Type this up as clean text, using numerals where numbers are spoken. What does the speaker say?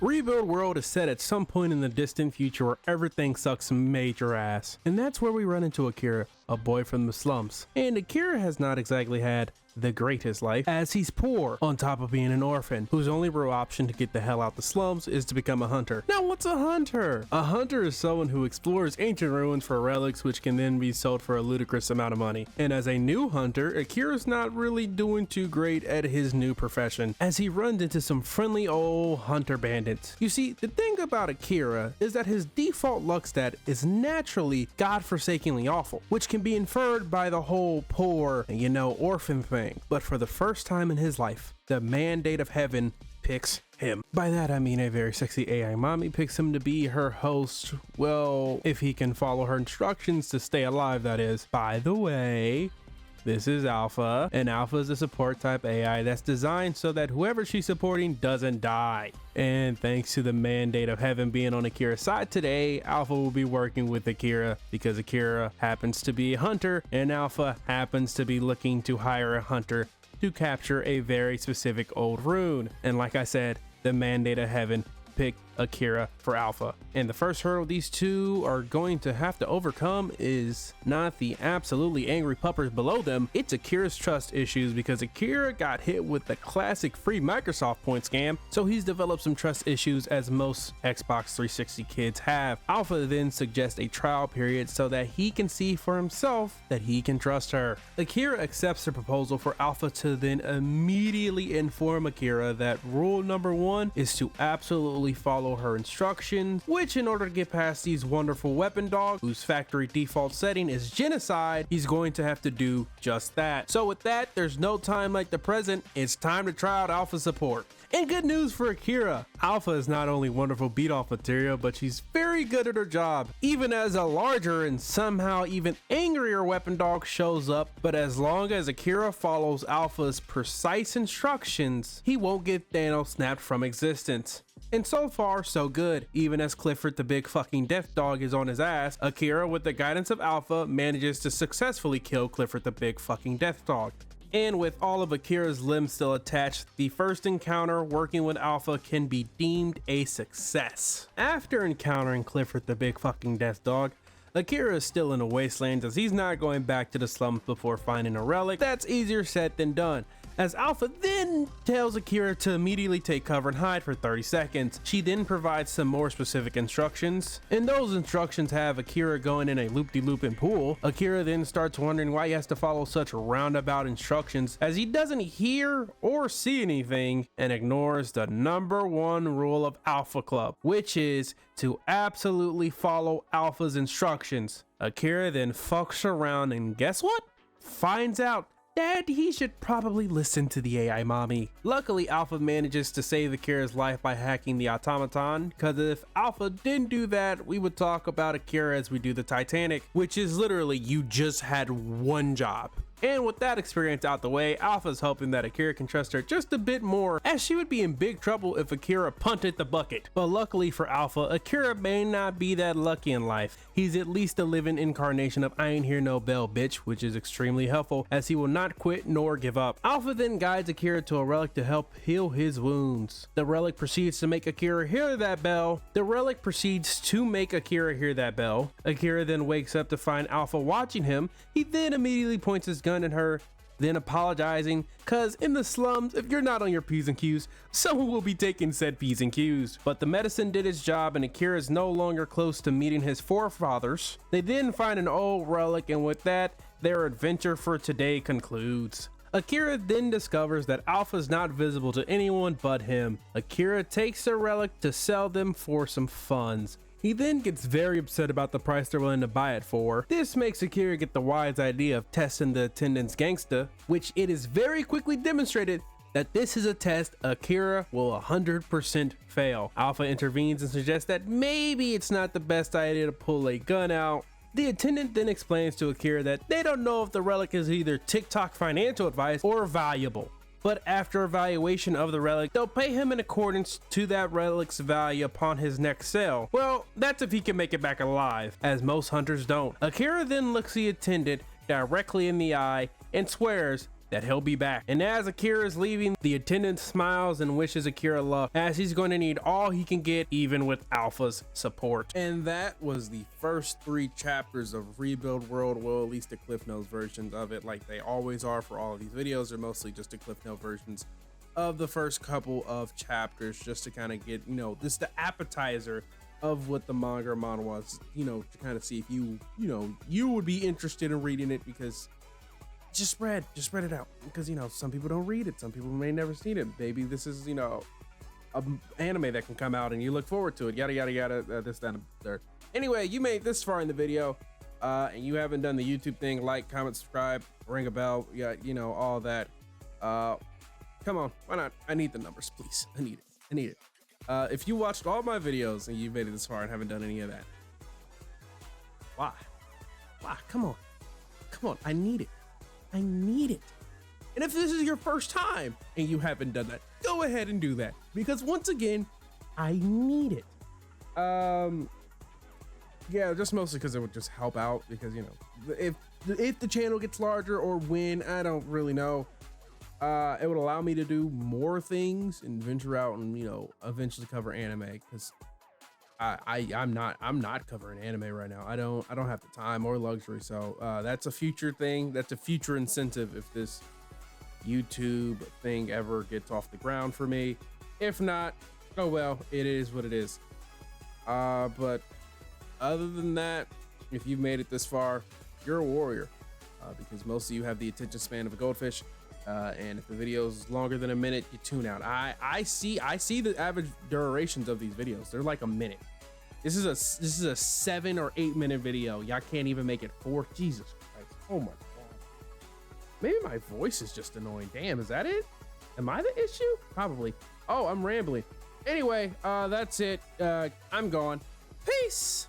Rebuild World is set at some point in the distant future where everything sucks major ass. And that's where we run into Akira, a boy from the slums. And Akira has not exactly had the greatest life, as he's poor on top of being an orphan, whose only real option to get the hell out the slums is to become a hunter. Now what's a hunter? A hunter is someone who explores ancient ruins for relics which can then be sold for a ludicrous amount of money. And as a new hunter, Akira's not really doing too great at his new profession, as he runs into some friendly old hunter bandits. You see, the thing about Akira is that his default luck stat is naturally godforsakingly awful, which can be inferred by the whole poor, orphan thing. But for the first time in his life, the mandate of heaven picks him. By that I mean a very sexy AI mommy picks him to be her host, well, if he can follow her instructions to stay alive, that is. By the way, this is Alpha, and Alpha is a support type AI that's designed so that whoever she's supporting doesn't die. And thanks to the mandate of heaven being on Akira's side today, Alpha will be working with Akira because Akira happens to be a hunter and Alpha happens to be looking to hire a hunter to capture a very specific old rune. And like I said, the mandate of heaven picked Akira for Alpha. And the first hurdle these two are going to have to overcome is not the absolutely angry puppers below them, it's Akira's trust issues, because Akira got hit with the classic free Microsoft point scam, so he's developed some trust issues, as most Xbox 360 kids have. Alpha then suggests a trial period so that he can see for himself that he can trust her. Akira accepts the proposal for Alpha to then immediately inform Akira that rule number 1 is to absolutely follow her instructions, which in order to get past these wonderful weapon dogs whose factory default setting is genocide, he's going to have to do just that. So with that, there's no time like the present, it's time to try out Alpha support. And good news for Akira, Alpha is not only wonderful beat off material, but she's very good at her job, even as a larger and somehow even angrier weapon dog shows up. But as long as Akira follows Alpha's precise instructions, he won't get Thanos snapped from existence. And so far, so good. Even as Clifford the big fucking death dog is on his ass, Akira, with the guidance of Alpha, manages to successfully kill Clifford the big fucking death dog. And with all of Akira's limbs still attached, the first encounter working with Alpha can be deemed a success. After encountering Clifford the big fucking death dog, Akira is still in a wasteland, as he's not going back to the slums before finding a relic. That's easier said than done, as Alpha then tells Akira to immediately take cover and hide for 30 seconds. She then provides some more specific instructions, and those instructions have Akira going in a loop-de-loop pool. Akira then starts wondering why he has to follow such roundabout instructions, as he doesn't hear or see anything and ignores the number 1 rule of Alpha Club, which is to absolutely follow Alpha's instructions. Akira then fucks around and guess what? Finds out that he should probably listen to the AI mommy. Luckily, Alpha manages to save Akira's life by hacking the automaton, because if Alpha didn't do that, we would talk about Akira as we do the Titanic, which is literally you just had one job. And with that experience out the way, Alpha's hoping that Akira can trust her just a bit more, as she would be in big trouble if Akira punted the bucket. But luckily for Alpha, Akira may not be that lucky in life. He's at least a living incarnation of I ain't hear no bell bitch, which is extremely helpful, as he will not quit nor give up. Alpha then guides Akira to a relic to help heal his wounds. The relic proceeds to make Akira hear that bell. Akira then wakes up to find Alpha watching him. He then immediately points his gun at her, then apologizing, cause in the slums, if you're not on your P's and Q's, someone will be taking said P's and Q's. But the medicine did its job, and Akira is no longer close to meeting his forefathers. They then find an old relic, and with that, their adventure for today concludes. Akira then discovers that Alpha is not visible to anyone but him. Akira takes the relic to sell them for some funds. He then gets very upset about the price they're willing to buy it for. This makes Akira get the wise idea of testing the attendant's gangsta, which it is very quickly demonstrated that this is a test Akira will 100% fail. Alpha intervenes and suggests that maybe it's not the best idea to pull a gun out. The attendant then explains to Akira that they don't know if the relic is either TikTok financial advice or valuable. But after evaluation of the relic, they'll pay him in accordance to that relic's value upon his next sale. Well, that's if he can make it back alive, as most hunters don't. Akira then looks the attendant directly in the eye and swears that he'll be back. And as Akira is leaving, the attendant smiles and wishes Akira luck, as he's going to need all he can get, even with Alpha's support. And that was the first 3 chapters of Rebuild World. Well, at least the Cliff Notes versions of it, like they always are for all of these videos. They're mostly just the Cliff Note versions of the first couple of chapters, just to kind of get, you know, this the appetizer of what the manga or manhwa was, you know, to kind of see if you would be interested in reading it, because just spread it out, because, you know, some people don't read it, some people may never seen it. Maybe this is, you know, an anime that can come out and you look forward to it, yada yada yada, this, that, and third. Anyway, you made this far in the video and you haven't done the YouTube thing, like, comment, subscribe, ring a bell, yeah, you know, all that. Come on, why not? I need the numbers, please. I need it. If you watched all my videos and you made it this far and haven't done any of that, why? Come on, I need it. And if this is your first time and you haven't done that, go ahead and do that, because once again, I need it. Yeah, just mostly because it would just help out, because, you know, if the channel gets larger, or when, I don't really know, it would allow me to do more things and venture out and, you know, eventually cover anime, because I'm not covering anime right now. I don't have the time or luxury. So that's a future thing. That's a future incentive if this YouTube thing ever gets off the ground for me. If not, oh well, it is what it is. But other than that, if you've made it this far, you're a warrior, because most of you have the attention span of a goldfish. And if the video is longer than a minute, you tune out. I see the average durations of these videos. They're like a minute. This is a 7 or 8 minute video. Y'all can't even make it 4. Jesus Christ. Oh my God. Maybe my voice is just annoying. Damn, is that it? Am I the issue? Probably. Oh, I'm rambling. Anyway, that's it. I'm gone. Peace.